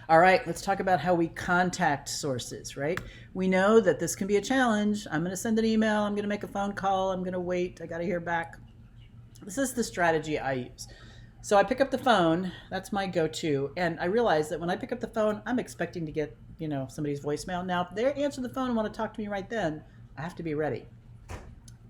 All right, let's talk about how we contact sources, right? We know that this can be a challenge. I'm going to send an email, I'm going to make a phone call, I'm going to wait, I got to hear back. This is the strategy I use. So I pick up the phone, that's my go-to, and I realize that when I pick up the phone, I'm expecting to get, somebody's voicemail. Now, if they answer the phone and want to talk to me right then, I have to be ready.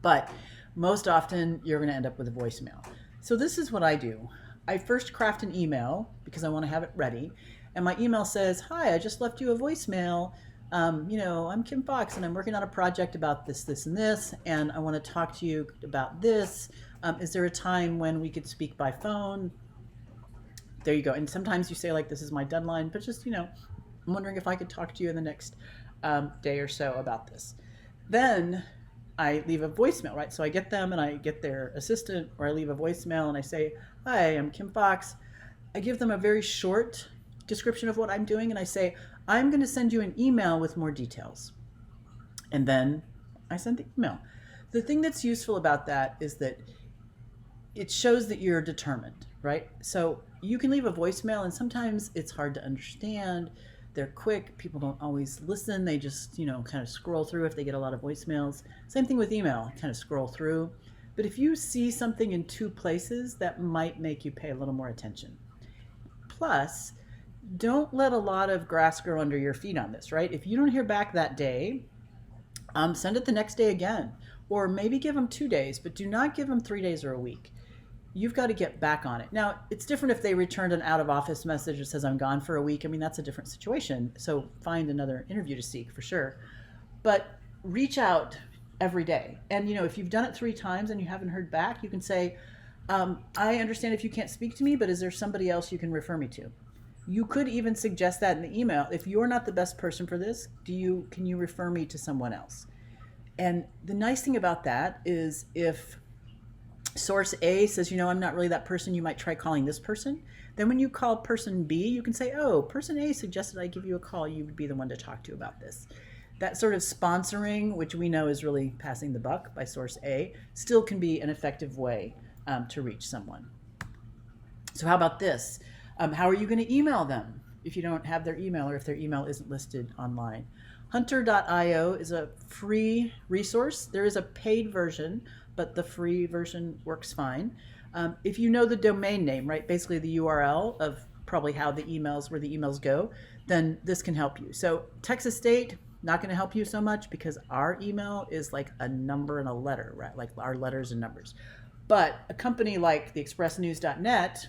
But most often, you're going to end up with a voicemail. So this is what I do. I first craft an email because I want to have it ready. And my email says, "Hi, I just left you a voicemail. I'm Kim Fox and I'm working on a project about this, this, and this. And I want to talk to you about this. Is there a time when we could speak by phone?" There you go. And sometimes you say, like, this is my deadline, but just, I'm wondering if I could talk to you in the next day or so about this. Then I leave a voicemail, right? So I get them and I get their assistant, or I leave a voicemail and I say, "Hi, I'm Kim Fox." I give them a very short description of what I'm doing and I say, "I'm going to send you an email with more details." And then I send the email. The thing that's useful about that is that it shows that you're determined, right? So you can leave a voicemail and sometimes it's hard to understand. They're quick. People don't always listen. They just, kind of scroll through if they get a lot of voicemails. Same thing with email, kind of scroll through. But if you see something in two places, that might make you pay a little more attention. Plus, don't let a lot of grass grow under your feet on this, right? If you don't hear back that day, send it the next day again. Or maybe give them 2 days, but do not give them 3 days or a week. You've got to get back on it. Now, it's different if they returned an out of office message that says, "I'm gone for a week." I mean, that's a different situation. So find another interview to seek for sure. But reach out every day. And, if you've done it 3 times and you haven't heard back, you can say, "I understand if you can't speak to me, but is there somebody else you can refer me to?" You could even suggest that in the email. "If you're not the best person for this, can you refer me to someone else?" And the nice thing about that is if source A says, "I'm not really that person, you might try calling this person." Then when you call person B, you can say, "Oh, person A suggested I give you a call. You would be the one to talk to about this." That sort of sponsoring, which we know is really passing the buck by source A, still can be an effective way to reach someone. So how about this? How are you going to email them if you don't have their email or if their email isn't listed online? Hunter.io is a free resource. There is a paid version, but the free version works fine. If you know the domain name, right, basically the URL of probably where the emails go, then this can help you. So Texas State, not going to help you so much because our email is like a number and a letter, right? Like our letters and numbers. But a company like the expressnews.net,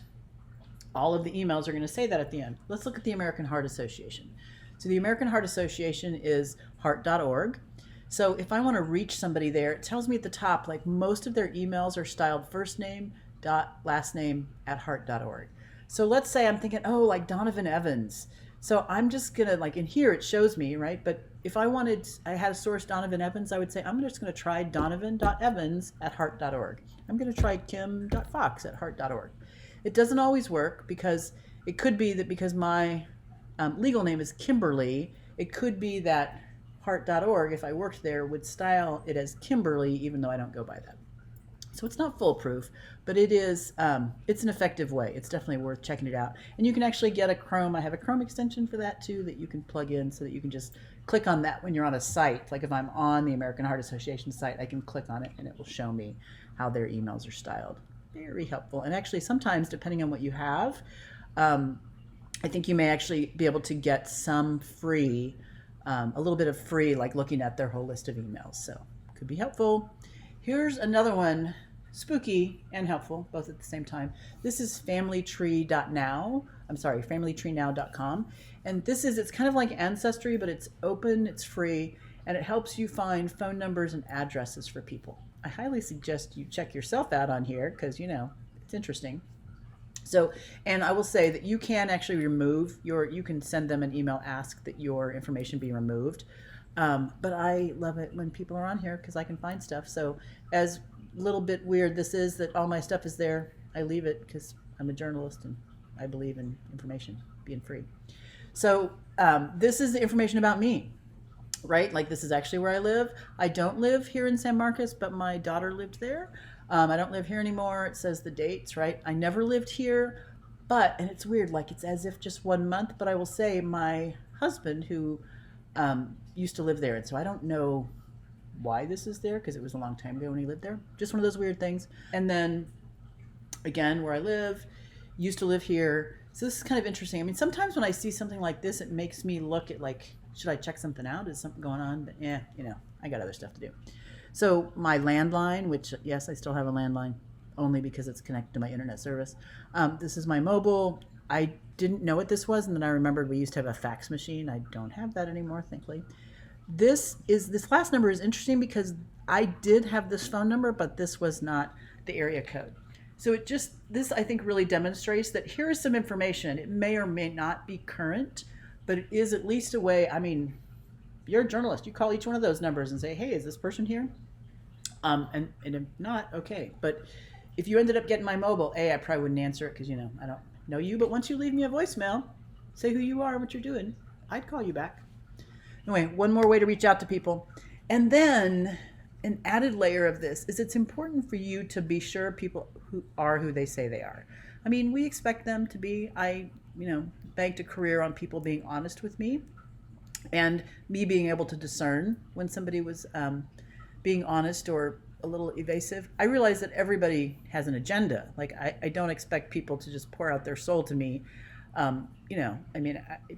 all of the emails are going to say that at the end. Let's look at the American Heart Association. So the American Heart Association is heart.org. So if I want to reach somebody there, it tells me at the top, like most of their emails are styled first name dot last name at heart.org. So let's say I'm thinking, oh, like Donovan Evans. So I'm just going to, like in here, it shows me, right? But if I had a source Donovan Evans, I would say, I'm just going to try donovan.evans at heart.org. I'm going to try kim.fox at heart.org. It doesn't always work because it could be that because my legal name is Kimberly, it could be that heart.org, if I worked there, would style it as Kimberly, even though I don't go by that. So it's not foolproof, but it is, it's an effective way. It's definitely worth checking it out. And you can actually get a Chrome. I have a Chrome extension for that too that you can plug in so that you can just click on that when you're on a site. Like if I'm on the American Heart Association site, I can click on it and it will show me how their emails are styled. Very helpful. And actually sometimes, depending on what you have, I think you may actually be able to get some free, a little bit of free, like looking at their whole list of emails. So could be helpful. Here's another one, spooky and helpful, both at the same time. This is familytreenow.com. And it's kind of like Ancestry, but it's open, it's free, and it helps you find phone numbers and addresses for people. I highly suggest you check yourself out on here because, it's interesting. So, and I will say that you can actually you can send them an email, ask that your information be removed. But I love it when people are on here because I can find stuff. So as little bit weird this is that all my stuff is there, I leave it because I'm a journalist and I believe in information being free. So this is the information about me, right? Like this is actually where I live. I don't live here in San Marcos, but my daughter lived there. I don't live here anymore. It says the dates, right? I never lived here, and it's weird, like it's as if just 1 month, but I will say my husband, who used to live there, and so I don't know why this is there because it was a long time ago when he lived there. Just one of those weird things. And then again, where I live, used to live here. So this is kind of interesting. I mean, sometimes when I see something like this, it makes me look at like, should I check something out? Is something going on? But yeah, I got other stuff to do. So my landline, which yes, I still have a landline, only because it's connected to my internet service. This is my mobile. I didn't know what this was, and then I remembered we used to have a fax machine. I don't have that anymore, thankfully. This last number is interesting because I did have this phone number, but this was not the area code. So this I think really demonstrates that here is some information. It may or may not be current, but it is at least a way. I mean, you're a journalist. You call each one of those numbers and say, hey, is this person here? And if not, okay. But if you ended up getting my mobile, I probably wouldn't answer it because, I don't know you. But once you leave me a voicemail, say who you are, what you're doing, I'd call you back. Anyway, one more way to reach out to people. And then an added layer of this is it's important for you to be sure people who are who they say they are. I mean, we expect them to be. I banked a career on people being honest with me and me being able to discern when somebody was being honest or a little evasive. I realize that everybody has an agenda. Like I don't expect people to just pour out their soul to me.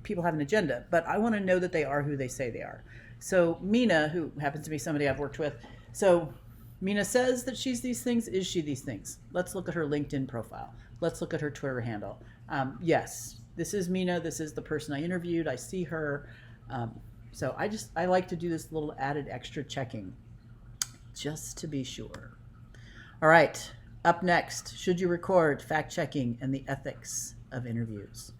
People have an agenda, but I want to know that they are who they say they are. So Mina, who happens to be somebody I've worked with, so Mina says that she's these things. Is she these things? Let's look at her LinkedIn profile. Let's look at her Twitter handle. Yes, this is Mina. This is the person I interviewed. I see her. So I like to do this little added extra checking just to be sure. All right, up next, should you record fact checking and the ethics of interviews?